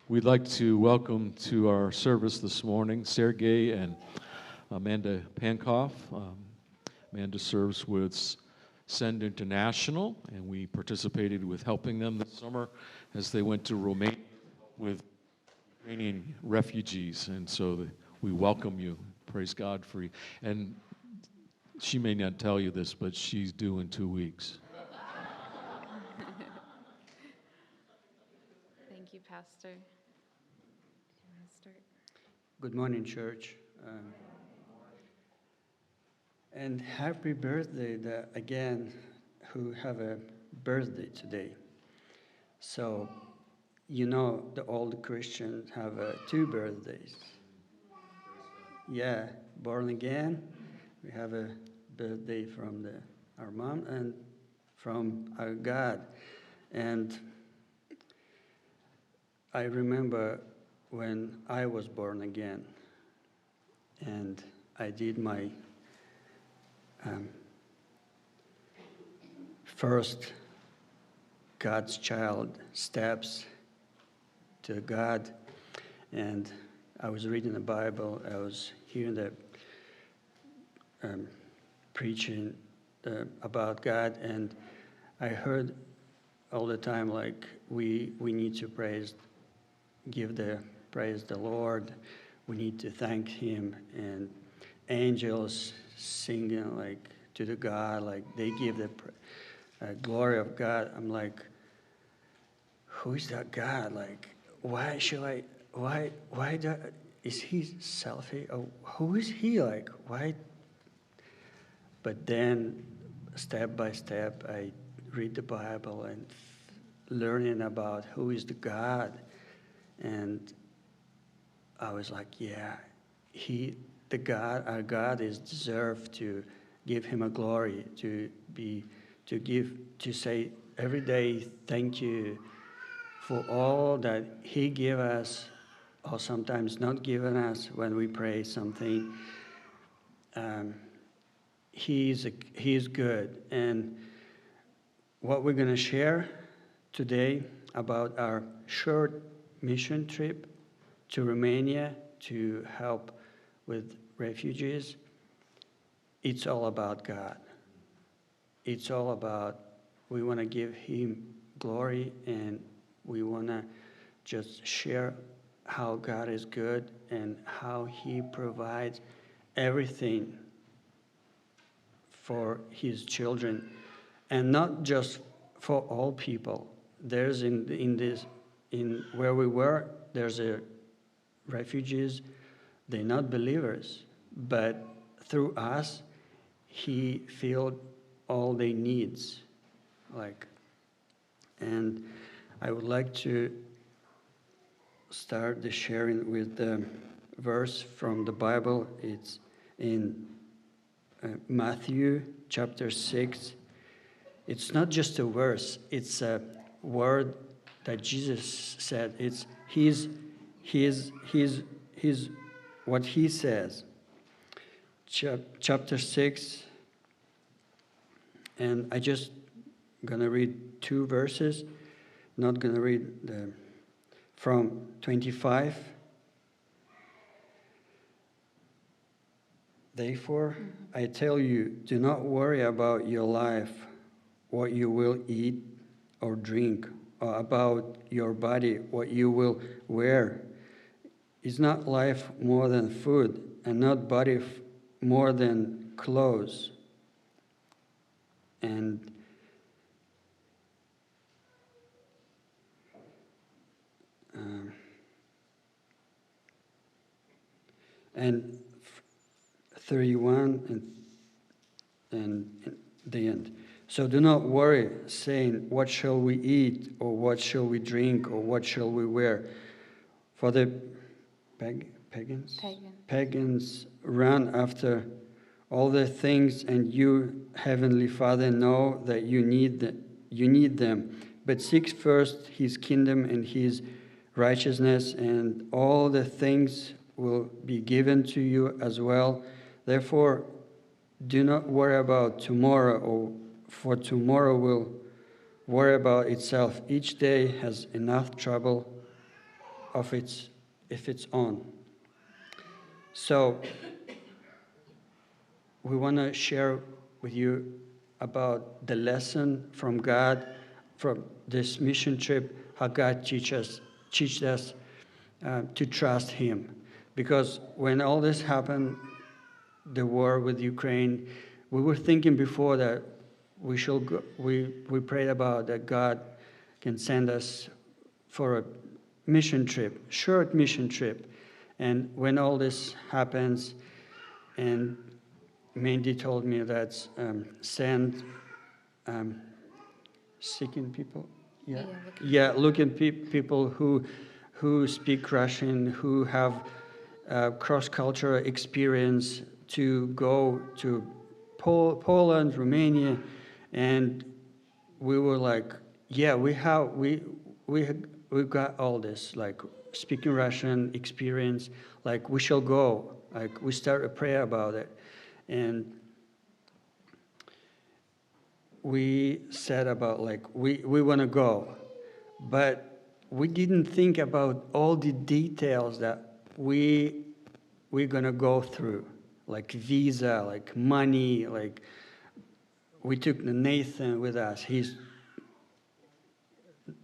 We'd like to welcome to our service this morning Sergey and Amanda Pankoff. Amanda serves with Send International, and we participated with helping them this summer as they went to Romania with Ukrainian refugees. And so we welcome you. Praise God for you. And she may not tell you this, but she's due in 2 weeks. Thank you, Pastor. Do you want to start? Good morning, church. And happy birthday again, who have a birthday today. So, you know, the old Christians have 2 birthdays. Yeah, born again. We have a birthday from our mom and from our God. And I remember when I was born again, and I did my first God's child steps to God, and I was reading the Bible, I was hearing the preaching about God, and I heard all the time, like, we need to give the praise the Lord, we need to thank Him, and angels singing like to the God, like they give the glory of God. I'm like, who is that God? Like, why is He selfish? Or who is He? Like, why? But then, step by step, I read the Bible and learning about who is the God, and I was like, yeah, our God is deserved to give Him a glory, to say every day thank you for all that He gave us, or sometimes not given us when we pray something. He is good. And what we're going to share today about our short mission trip to Romania to help with refugees, it's all about God. It's all about, we want to give Him glory, and we want to just share how God is good and how He provides everything for His children, and not just for all people. There's in where we were, there's refugees. They're not believers, but through us, He filled all their needs. And I would like to start the sharing with the verse from the Bible. It's in Matthew chapter 6. It's not just a verse, it's a word that Jesus said. It's his what He says. Chapter 6, and I just gonna read 2 verses, not gonna read from 25. Therefore, I tell you, do not worry about your life, what you will eat or drink, or about your body, what you will wear. Is not life more than food, and not body more than clothes? And 31 and the end. So do not worry, saying, what shall we eat, or what shall we drink, or what shall we wear? For the pagans run after all the things, and you, Heavenly Father, know that you need them. But seek first His kingdom and His righteousness, and all the things will be given to you as well. Therefore, do not worry about tomorrow, for tomorrow will worry about itself. Each day has enough trouble of its own. So we want to share with you about the lesson from God from this mission trip, how God teaches us to trust Him. Because when all this happened, the war with Ukraine, we were thinking before that we should go, we prayed about that God can send us for a mission trip, short mission trip. And when all this happens, and Mandy told me that send seeking people, looking people who speak Russian, who have cross-cultural experience to go to Poland, Romania, and we were like, yeah, we've got all this, like speaking Russian experience, like we shall go. Like we start a prayer about it, and we said about like we want to go, but we didn't think about all the details that we're gonna go through, like visa, like money, like we took Nathan with us.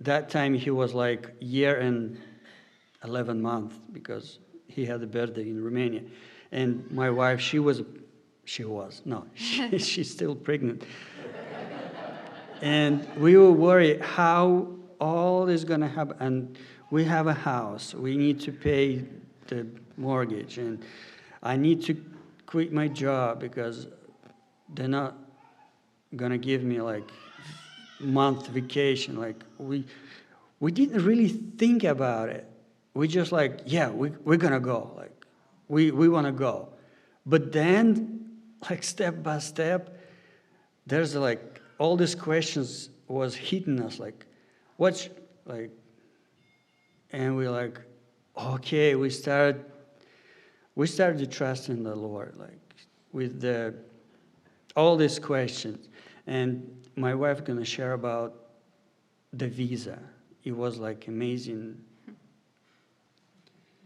That time he was like year and 11 months because he had a birthday in Romania, and my wife she's still pregnant. And we were worried how all is going to happen. And we have a house. We need to pay the mortgage. And I need to quit my job because they're not going to give me like month vacation. Like we didn't really think about it. We just like, yeah, we're going to go. Like we want to go. But then like step by step, there's like, all these questions was hitting us like, what's like, and we're like, okay, we started to trust in the Lord, like with all these questions. And my wife gonna share about the visa. It was like amazing.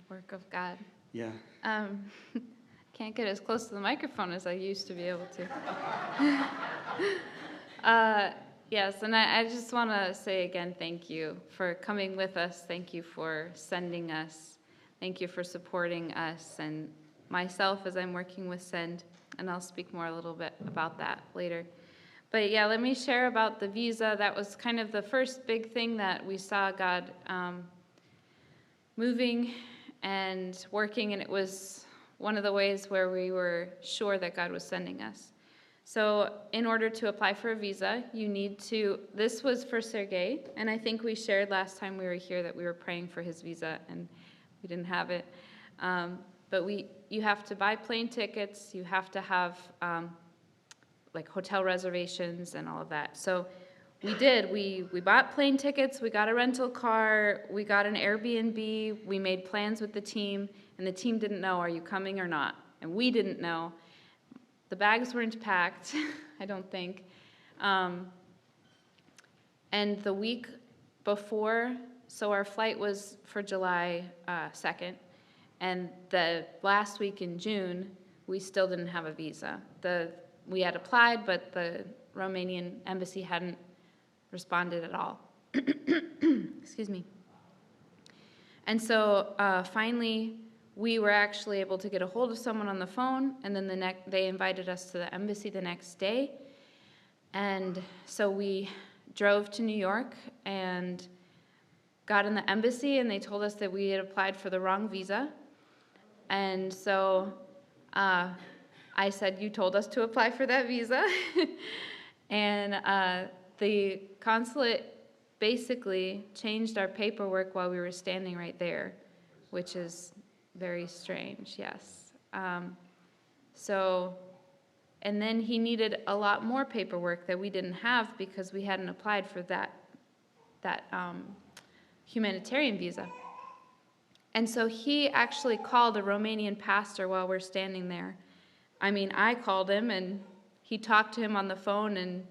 Work of God. Yeah. Can't get as close to the microphone as I used to be able to. Yes, and I just want to say again, thank you for coming with us. Thank you for sending us. Thank you for supporting us and myself as I'm working with Send, and I'll speak more a little bit about that later. But yeah, let me share about the visa. That was kind of the first big thing that we saw God moving and working, and it was one of the ways where we were sure that God was sending us. So in order to apply for a visa, you need to, this was for Sergey, and I think we shared last time we were here that we were praying for his visa, and we didn't have it. But you have to buy plane tickets, you have to have like hotel reservations and all of that. So we did, we bought plane tickets, we got a rental car, we got an Airbnb, we made plans with the team, and the team didn't know, are you coming or not? And we didn't know. The bags weren't packed, I don't think. And the week before, so our flight was for July 2nd, and the last week in June, we still didn't have a visa. We had applied, but the Romanian embassy hadn't responded at all. Excuse me. And so finally, we were actually able to get a hold of someone on the phone, and then they invited us to the embassy the next day. And so we drove to New York and got in the embassy, and they told us that we had applied for the wrong visa. And so I said, you told us to apply for that visa. And the consulate basically changed our paperwork while we were standing right there, which is very strange, yes. And then he needed a lot more paperwork that we didn't have because we hadn't applied for that humanitarian visa. And so he actually called a Romanian pastor while we're standing there. I mean, I called him and he talked to him on the phone, and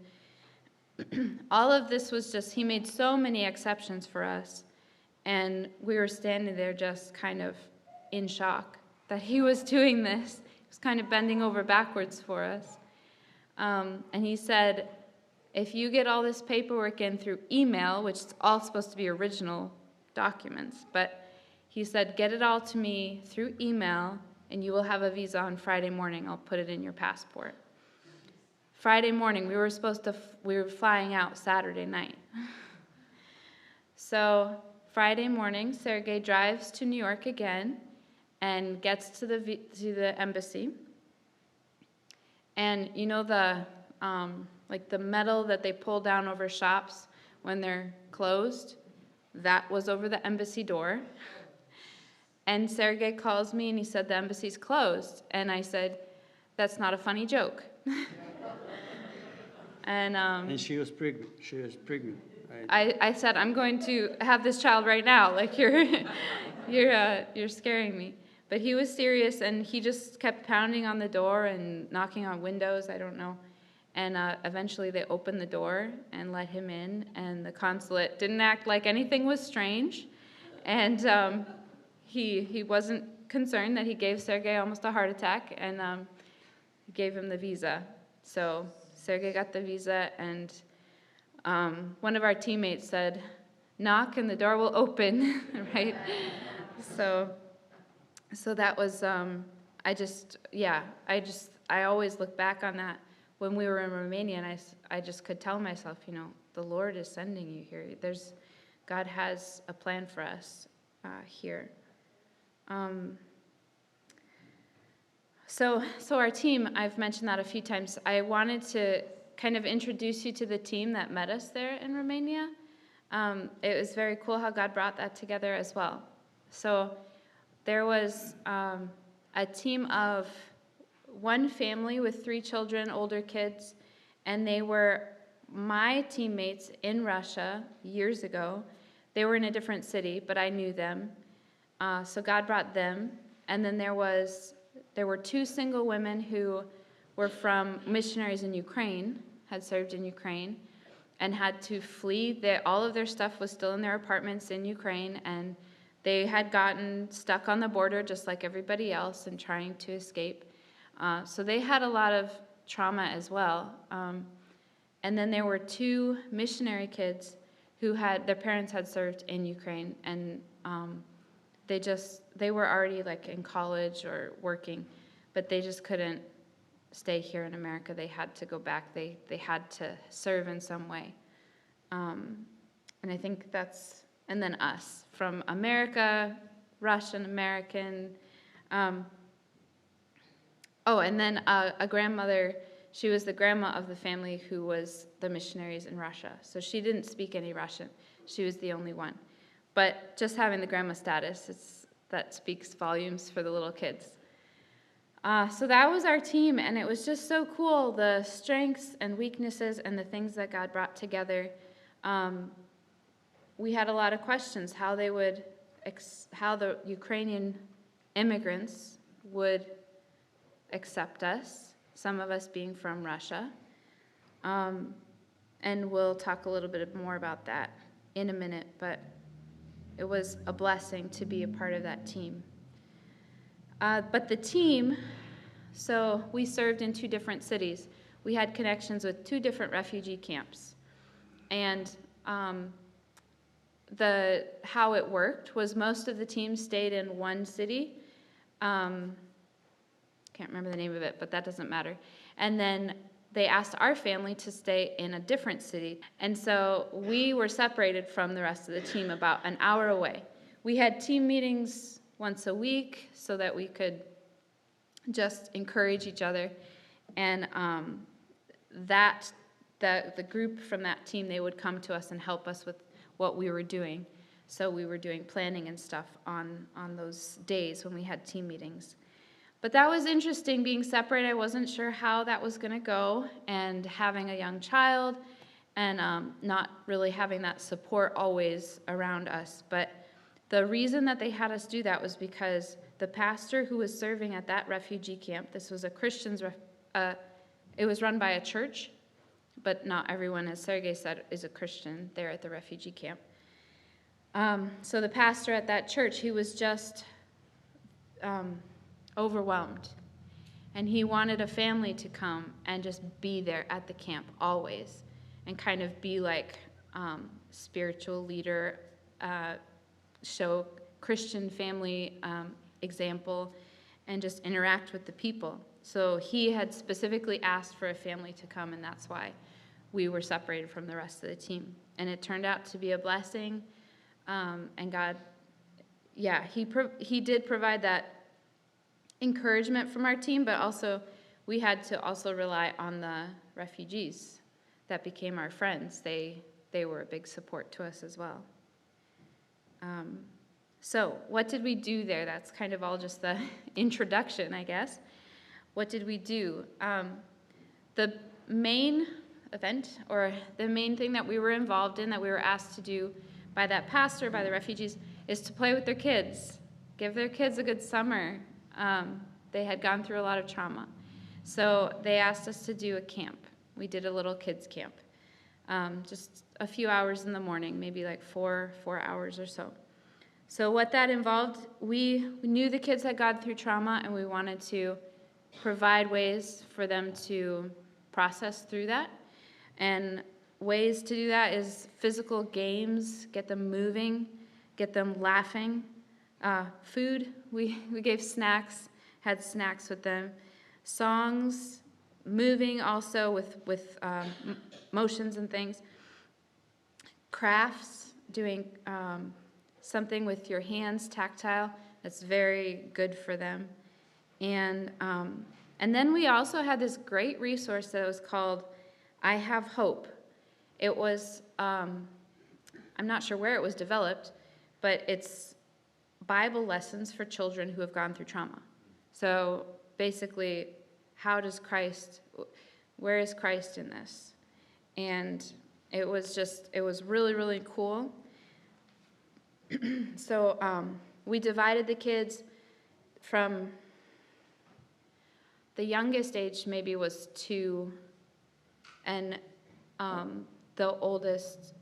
all of this was just, he made so many exceptions for us. And we were standing there just kind of in shock that he was doing this. He was kind of bending over backwards for us. And he said, if you get all this paperwork in through email, which is all supposed to be original documents, but he said, get it all to me through email, and you will have a visa on Friday morning. I'll put it in your passport. Friday morning, we were flying out Saturday night. So Friday morning, Sergei drives to New York again and gets to the embassy. And you know the metal that they pull down over shops when they're closed? That was over the embassy door. And Sergei calls me and he said, the embassy's closed. And I said, that's not a funny joke. And she was pregnant. Right? I said, I'm going to have this child right now. Like you're scaring me. But he was serious, and he just kept pounding on the door and knocking on windows. I don't know. And eventually they opened the door and let him in. And the consulate didn't act like anything was strange. And he wasn't concerned that he gave Sergei almost a heart attack, and gave him the visa. So Sergei got the visa, and one of our teammates said, knock and the door will open, right? So that was, I always look back on that when we were in Romania, and I just could tell myself, the Lord is sending you here. God has a plan for us here. So our team, I've mentioned that a few times. I wanted to kind of introduce you to the team that met us there in Romania. It was very cool how God brought that together as well. So there was a team of one family with 3 children, older kids, and they were my teammates in Russia years ago. They were in a different city, but I knew them. So God brought them. And then there were 2 single women who were from missionaries in Ukraine, had served in Ukraine, and had to flee. All of their stuff was still in their apartments in Ukraine, and they had gotten stuck on the border just like everybody else and trying to escape. So they had a lot of trauma as well. And then there were 2 missionary kids who their parents had served in Ukraine, and they were already like in college or working, but they just couldn't stay here in America. They had to go back. They had to serve in some way. And I think and then us from America, Russian American. And then a grandmother, she was the grandma of the family who was the missionaries in Russia. So she didn't speak any Russian. She was the only one. But just having the grandma status, that speaks volumes for the little kids. So that was our team, and it was just so cool, the strengths and weaknesses and the things that God brought together. We had a lot of questions, how the Ukrainian immigrants would accept us, some of us being from Russia. And we'll talk a little bit more about that in a minute, but it was a blessing to be a part of that team. But the team, so we served in 2 different cities. We had connections with 2 different refugee camps. And how it worked was most of the team stayed in one city. Can't remember the name of it, but that doesn't matter. And then they asked our family to stay in a different city. And so we were separated from the rest of the team about an hour away. We had team meetings once a week so that we could just encourage each other. And the group from that team, they would come to us and help us with what we were doing. So we were doing planning and stuff on those days when we had team meetings. But that was interesting, being separate. I wasn't sure how that was going to go, and having a young child and not really having that support always around us. But the reason that they had us do that was because the pastor who was serving at that refugee camp, this was a Christian's, it was run by a church, but not everyone, as Sergei said, is a Christian there at the refugee camp. So the pastor at that church, he was just overwhelmed. And he wanted a family to come and just be there at the camp always and kind of be like spiritual leader, show Christian family example, and just interact with the people. So he had specifically asked for a family to come, and that's why we were separated from the rest of the team. And it turned out to be a blessing, and God, yeah, he did provide that encouragement from our team, but also we had to also rely on the refugees that became our friends. They were a big support to us as well. So what did we do there? That's kind of all just the introduction, I guess. What did we do? The main event, or the main thing that we were involved in, that we were asked to do by that pastor, by the refugees, is to play with their kids, give their kids a good summer. They had gone through a lot of trauma. So they asked us to do a camp. We did a little kids camp, just a few hours in the morning, maybe like four hours or so. So what that involved, we knew the kids had gone through trauma, and we wanted to provide ways for them to process through that. And ways to do that is physical games, get them moving, get them laughing. Food, we gave snacks, had snacks with them. Songs, moving also with motions and things. Crafts, doing something with your hands, tactile, that's very good for them. And then we also had this great resource that was called I Have Hope. It was, I'm not sure where it was developed, but it's Bible lessons for children who have gone through trauma. So basically, where is Christ in this? And it was really, really cool. So we divided the kids from, the youngest age maybe was 2, and the oldest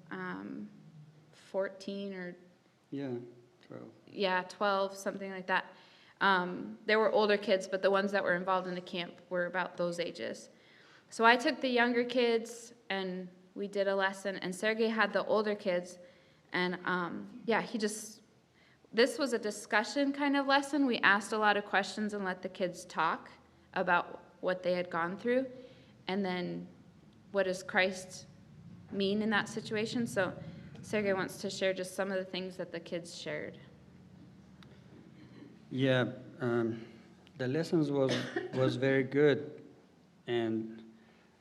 14 or... Yeah, 12. Yeah, 12, something like that. There were older kids, but the ones that were involved in the camp were about those ages. So I took the younger kids, and we did a lesson, and Sergey had the older kids, and this was a discussion kind of lesson. We asked a lot of questions and let the kids talk about what they had gone through, and then what does Christ mean in that situation. So Sergey wants to share just some of the things that the kids shared. Yeah, the lessons was very good, and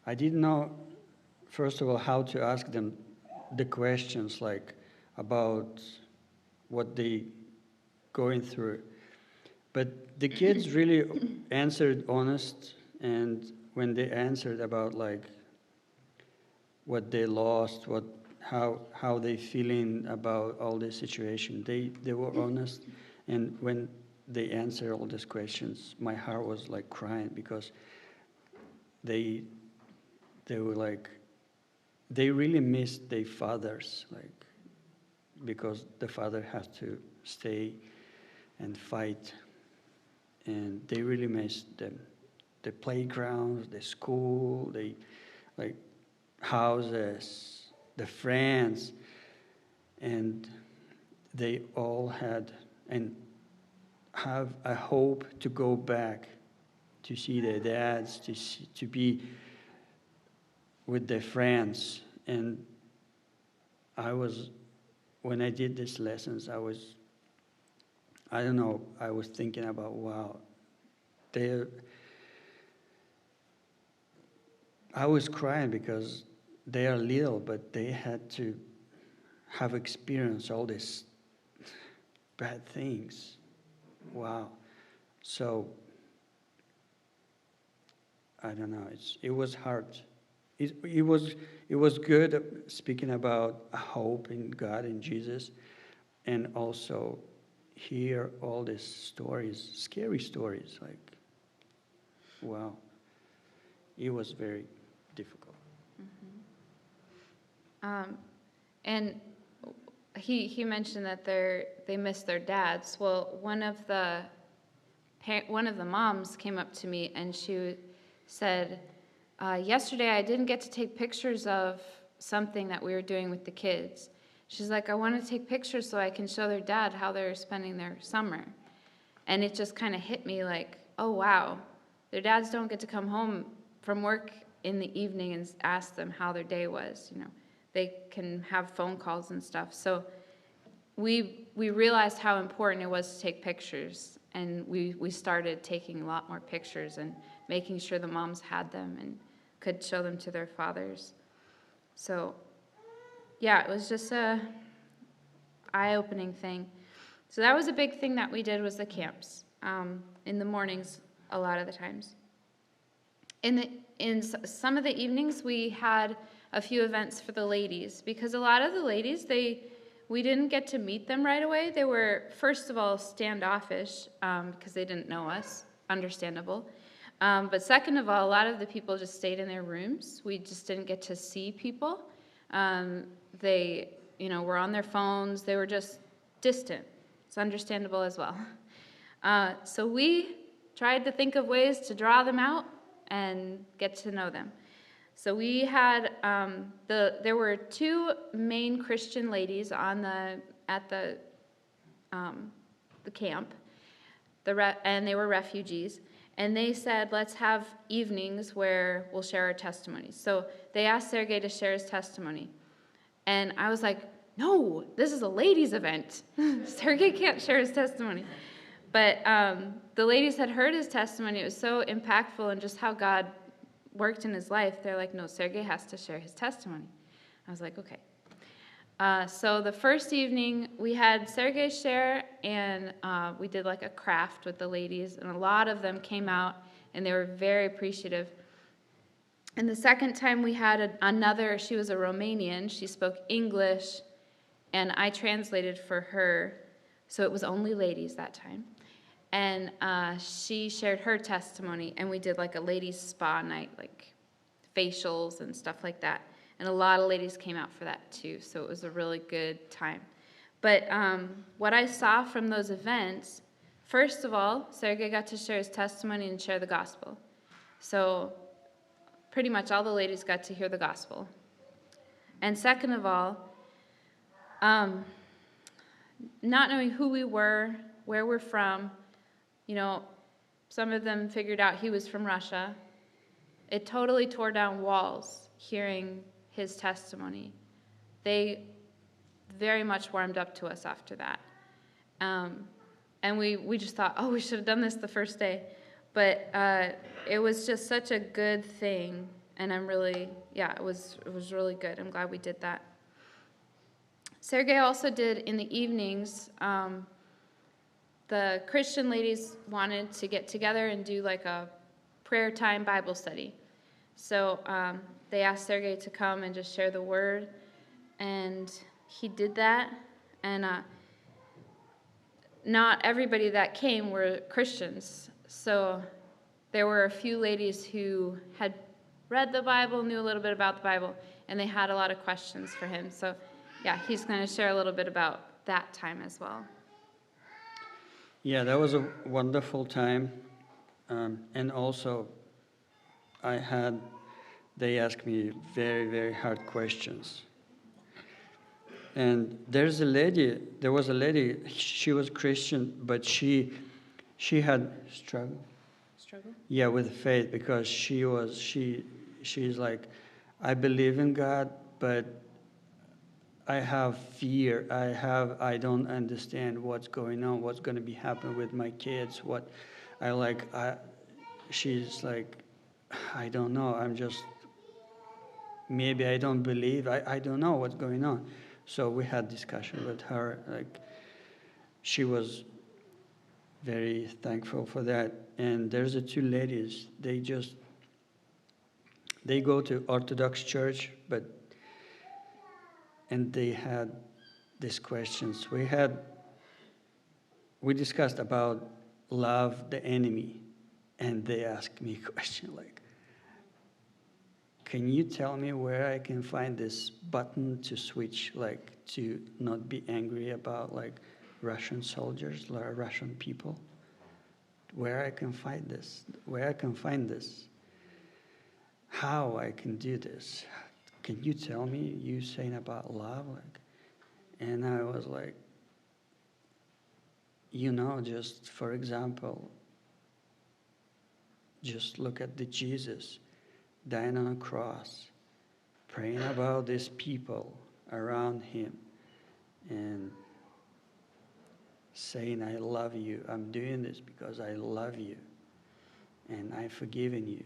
I didn't know, first of all, how to ask them the questions like about what they going through. But the kids really answered honest, and when they answered about like what they lost, how they feeling about all this situation, they were honest, and when they answered all these questions, my heart was like crying, because they were like, they really missed their fathers, like, because the father has to stay and fight, and they really missed them. The playgrounds, the school, the like houses, the friends, and they all had and have a hope to go back, to see their dads, to be with their friends. And when I did these lessons, I was thinking about, wow, I was crying because they are little, but they had to have experienced all these bad things. Wow. So, I don't know, it was hard. It was good speaking about hope in God and Jesus, and also hear all these stories, scary stories, like, wow. It was very difficult. And he mentioned that they miss their dads. Well, one of the moms came up to me and she said, yesterday I didn't get to take pictures of something that we were doing with the kids. She's like, I want to take pictures so I can show their dad how they're spending their summer. And it just kind of hit me like, oh wow, their dads don't get to come home from work in the evening and ask them how their day was. They can have phone calls and stuff. So we realized how important it was to take pictures, and we started taking a lot more pictures and making sure the moms had them and could show them to their fathers. So yeah, it was just a eye-opening thing. So that was a big thing that we did, was the camps in the mornings a lot of the times. In some of the evenings, we had a few events for the ladies, because a lot of the ladies, we didn't get to meet them right away. They were, first of all, standoffish because they didn't know us, understandable. But second of all, a lot of the people just stayed in their rooms. We just didn't get to see people. They, were on their phones. They were just distant. It's understandable as well. So we tried to think of ways to draw them out and get to know them. So we had there were two main Christian ladies at the camp, and they were refugees. And they said, let's have evenings where we'll share our testimonies. So they asked Sergei to share his testimony. And I was like, no, this is a ladies' event. Sergei can't share his testimony. But the ladies had heard his testimony. It was so impactful, and just how God worked in his life. They're like, no, Sergei has to share his testimony. I was like, okay. So the first evening, we had Sergei share, and we did like a craft with the ladies, and a lot of them came out, and they were very appreciative. And the second time, we had another, she was a Romanian, she spoke English, and I translated for her, so it was only ladies that time. And she shared her testimony, and we did like a ladies' spa night, like facials and stuff like that. And a lot of ladies came out for that too, so it was a really good time. But what I saw from those events, first of all, Sergei got to share his testimony and share the gospel. So pretty much all the ladies got to hear the gospel. And second of all, not knowing who we were, where we're from, some of them figured out he was from Russia. It totally tore down walls hearing his testimony. They very much warmed up to us after that. And we just thought, oh, we should have done this the first day. But it was just such a good thing. And I'm really, it was really good. I'm glad we did that. Sergei also did in the evenings, the Christian ladies wanted to get together and do like a prayer time Bible study. So they asked Sergei to come and just share the word, and he did that. And not everybody that came were Christians. So there were a few ladies who had read the Bible, knew a little bit about the Bible, and they had a lot of questions for him. So he's going to share a little bit about that time as well. Yeah, that was a wonderful time. And also, they asked me very, very hard questions. And there was a lady, she was Christian, but she had struggle? Yeah, with faith, because she's like, I believe in God, but I have fear. I don't understand what's going on, what's going to be happening with my kids. She's like, I don't know. Maybe I don't believe. I don't know what's going on. So we had discussion with her. Like, she was very thankful for that. And there's the two ladies. They go to Orthodox church, and they had these questions. We discussed about love the enemy, and they asked me a question like, can you tell me where I can find this button to switch, like, to not be angry about, like, Russian soldiers, or Russian people? Where I can find this? Where I can find this? How I can do this? Can you tell me? You saying about love, like, and I was like, just for example, just look at the Jesus dying on a cross, praying about these people around him, and saying, I love you. I'm doing this because I love you, and I've forgiven you.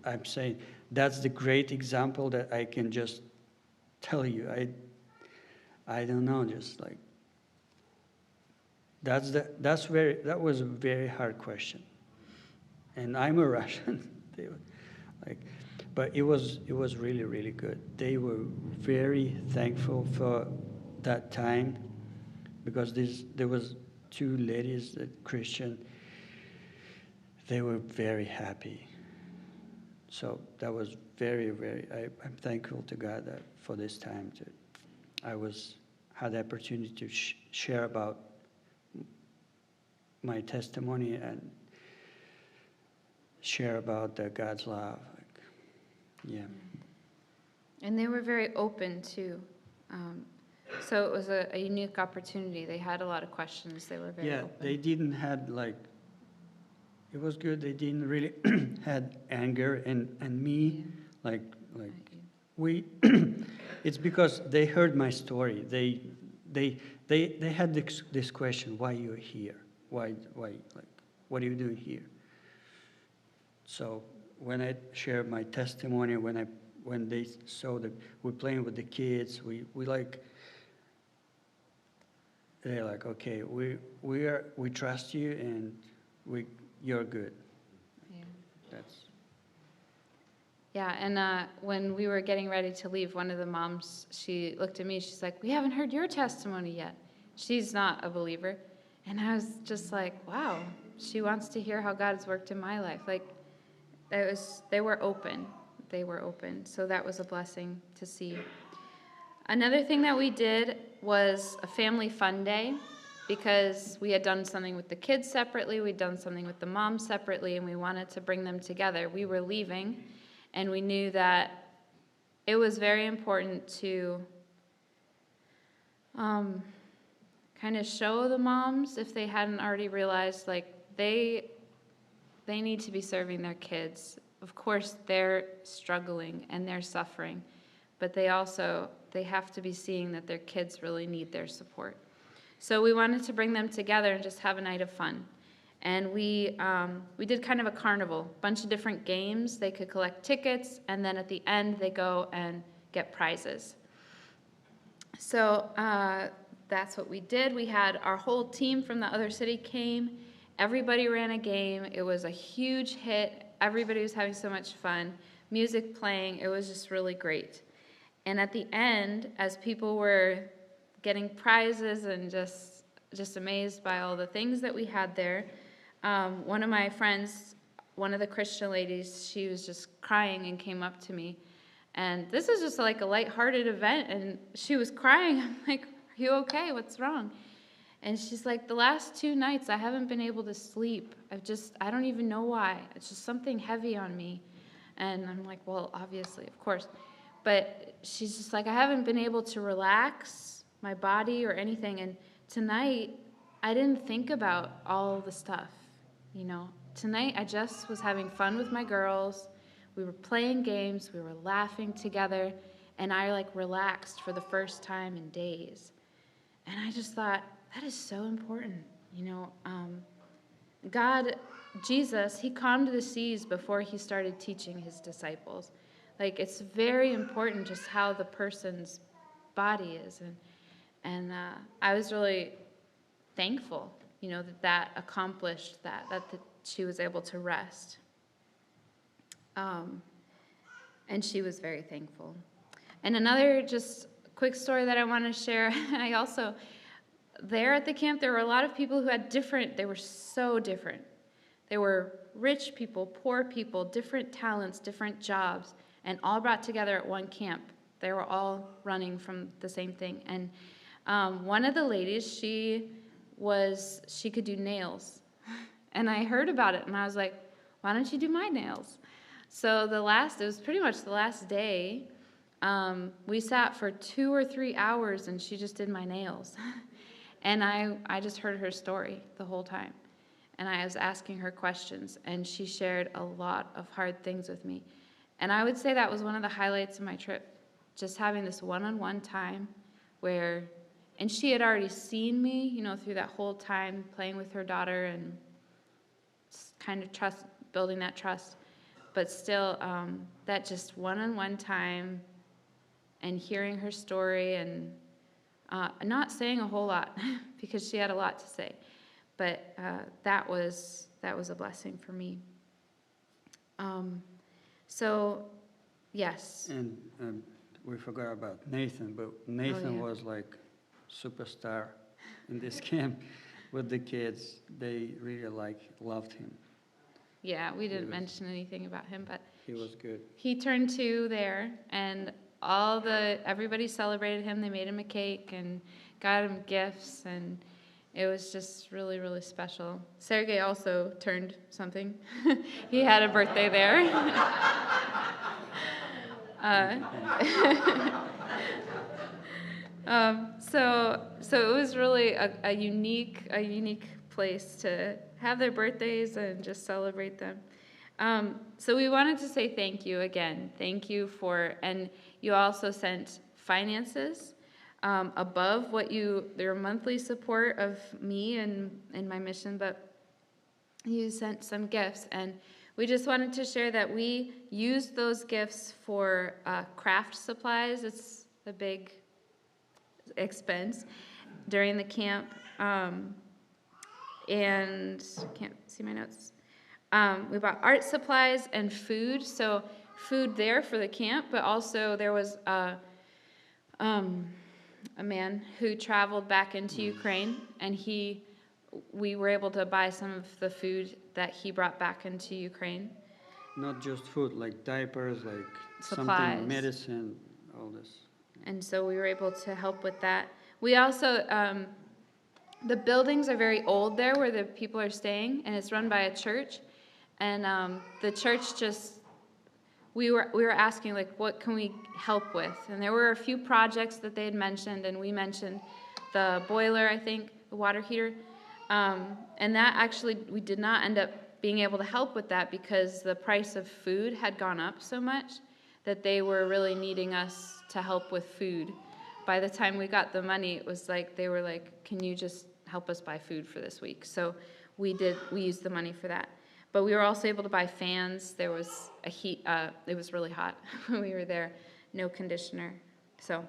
I'm saying, that's the great example that I can just tell you. I don't know, just like, that was a very hard question. And I'm a Russian. But it was really, really good. They were very thankful for that time, because there was two ladies, Christian. They were very happy. So that was very, very. I'm thankful to God that for this time I had the opportunity to share about my testimony and share about God's love. Yeah. And they were very open too. So it was a unique opportunity. They had a lot of questions. They were very open. They didn't had like, it was good. They didn't really had anger and me, like we, it's because they heard my story. They had this question, why you're here? Why, like, what are you doing here? So when I shared my testimony, when they saw that we're playing with the kids, we like, they're like, okay, we trust you and you're good. Yeah. Yeah, and when we were getting ready to leave, one of the moms, she looked at me, she's like, we haven't heard your testimony yet. She's not a believer. And I was just like, wow, she wants to hear how God has worked in my life. Like, they were open. They were open. So that was a blessing to see. Another thing that we did was a family fun day, because we had done something with the kids separately, we'd done something with the moms separately, and we wanted to bring them together. We were leaving, and we knew that it was very important to kind of show the moms, if they hadn't already realized, like, they need to be serving their kids. Of course, they're struggling and they're suffering, but they have to be seeing that their kids really need their support. So we wanted to bring them together and just have a night of fun. And we did kind of a carnival, a bunch of different games. They could collect tickets, and then at the end, they go and get prizes. So that's what we did. We had our whole team from the other city came. Everybody ran a game. It was a huge hit. Everybody was having so much fun. Music playing. It was just really great. And at the end, as people were getting prizes and just amazed by all the things that we had there, one of my friends, one of the Christian ladies, she was just crying and came up to me. And this is just like a lighthearted event, and she was crying. I'm like, are you okay? What's wrong? And she's like, the last 2 nights I haven't been able to sleep. I don't even know why. It's just something heavy on me. And I'm like, well, obviously, of course. But she's just like, I haven't been able to relax my body or anything. And tonight, I didn't think about all the stuff, Tonight, I just was having fun with my girls. We were playing games. We were laughing together. And I, relaxed for the first time in days. And I just thought, that is so important. God, Jesus, he calmed the seas before he started teaching his disciples. It's very important just how the person's body is. And I was really thankful, that accomplished that she was able to rest. And she was very thankful. And another just quick story that I want to share, there at the camp, there were a lot of people who had they were so different. There were rich people, poor people, different talents, different jobs, and all brought together at one camp. They were all running from the same thing. And one of the ladies, she could do nails. And I heard about it, and I was like, why don't you do my nails? So it was pretty much the last day, we sat for 2 or 3 hours, and she just did my nails. And I just heard her story the whole time. And I was asking her questions, and she shared a lot of hard things with me. And I would say that was one of the highlights of my trip, just having this one-on-one time and she had already seen me, through that whole time playing with her daughter and kind of building that trust. But still, that just one-on-one time and hearing her story and not saying a whole lot because she had a lot to say. But that was a blessing for me. So, yes. And we forgot about Nathan, but Nathan yeah. was like superstar in this camp with the kids. They really loved him. Yeah, we didn't mention anything about him, but He was good. he turned 2 there, and everybody celebrated him. They made him a cake and got him gifts, and it was just really, really special. Sergey also turned something. He had a birthday there. So it was really a unique place to have their birthdays and just celebrate them. So we wanted to say thank you again. Thank you and you also sent finances above your monthly support of me and my mission, but you sent some gifts. And we just wanted to share that we used those gifts for craft supplies. It's a big expense during the camp. And can't see my notes. We bought art supplies and food. So food there for the camp, but also there was a man who traveled back into Ukraine, and we were able to buy some of the food that he brought back into Ukraine. Not just food, like diapers, like Supplies. Something, medicine, all this. And so we were able to help with that. We also, the buildings are very old there where the people are staying, and it's run by a church. And the church we were asking, what can we help with? And there were a few projects that they had mentioned, and we mentioned the boiler, I think, the water heater. And that actually, we did not end up being able to help with that because the price of food had gone up so much that they were really needing us to help with food. By the time we got the money, it was they were like, can you just help us buy food for this week? So we used the money for that. But we were also able to buy fans. There was it was really hot when we were there, no conditioner. So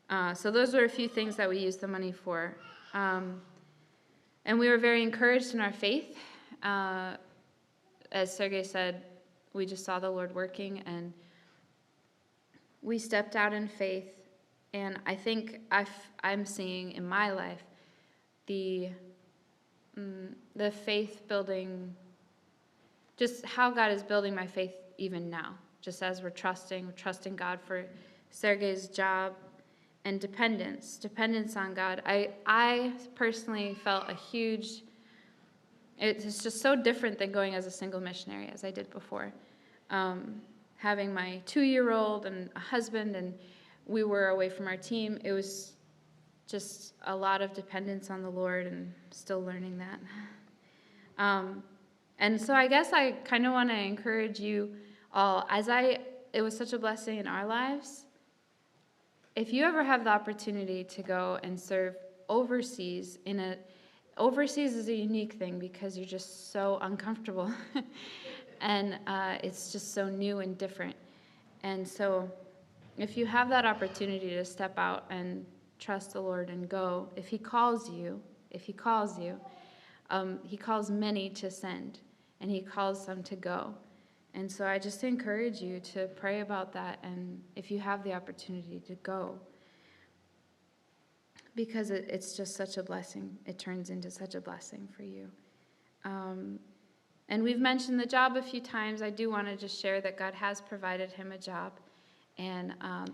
those were a few things that we used the money for. And we were very encouraged in our faith. As Sergey said, we just saw the Lord working, and we stepped out in faith. And I think I'm seeing in my life the faith building, just how God is building my faith even now, just as we're trusting God for Sergey's job and dependence on God. I personally felt it's just so different than going as a single missionary as I did before. Having my 2-year-old and a husband, and we were away from our team, it was just a lot of dependence on the Lord, and still learning that. And so I guess I kind of want to encourage you all, it was such a blessing in our lives. If you ever have the opportunity to go and serve overseas, overseas is a unique thing because you're just so uncomfortable. And it's just so new and different. And so if you have that opportunity to step out and trust the Lord and go, if he calls you, he calls many to send, and he calls some to go. And so I just encourage you to pray about that, and if you have the opportunity to go, because it's just such a blessing. It turns into such a blessing for you. And we've mentioned the job a few times. I do want to just share that God has provided him a job, and a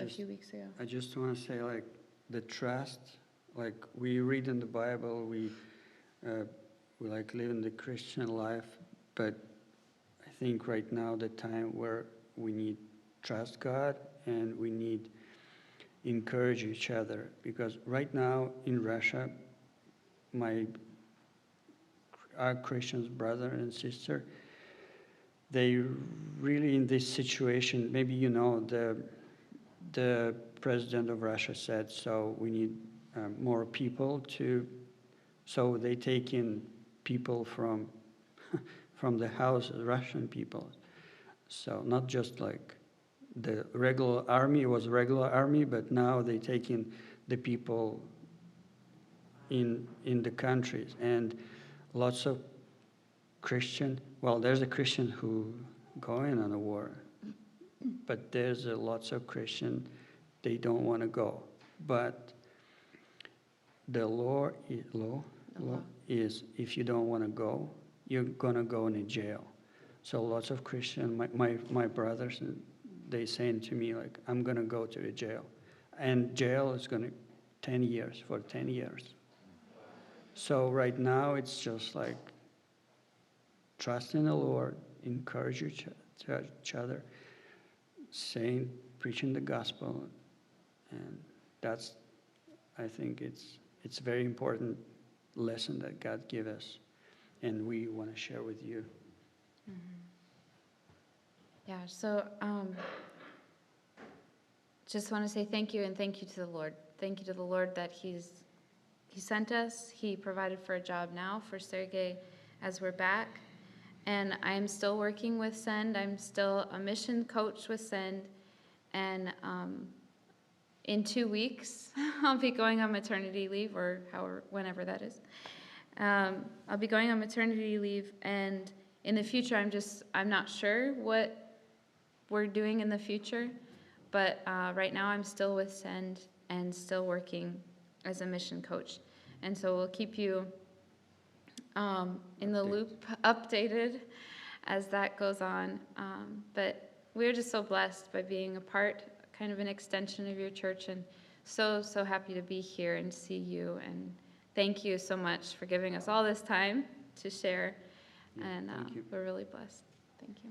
few weeks ago. I just want to say, like, the trust, like we read in the Bible, we like live in the Christian life, but I think right now the time where we need trust God and we need encourage each other, because right now in Russia, our Christians brother and sister, they really in this situation, maybe you know, the president of Russia said, so we need more people so they take in people from the house, Russian people. So not just like the regular army, was regular army, but now they take in the people in the countries. And lots of Christian, well, there's a Christian who going on a war, but there's lots of Christian, they don't want to go. But the law is if you don't want to go, you're going to go in jail. So lots of Christian, my brothers, they saying to me, like, I'm going to go to the jail. And jail is going to 10 years, for 10 years. So right now it's just like trust in the Lord, encourage each other, preaching the gospel. And that's, I think it's very important lesson that God gave us. And we want to share with you. Mm-hmm. Yeah, so just want to say thank you, and thank you to the Lord. Thank you to the Lord that He sent us. He provided for a job now for Sergey as we're back. And I'm still working with Send. I'm still a mission coach with Send. And in 2 weeks, I'll be going on maternity leave, or whenever that is. I'll be going on maternity leave, and in the future, I'm not sure what we're doing in the future, but right now I'm still with Send and still working as a mission coach. And so we'll keep you in the loop, updated as that goes on. But we're just so blessed by being a part, kind of an extension of your church, and so happy to be here and see you. And thank you so much for giving us all this time to share. Yeah, And thank you. we're really blessed. Thank you.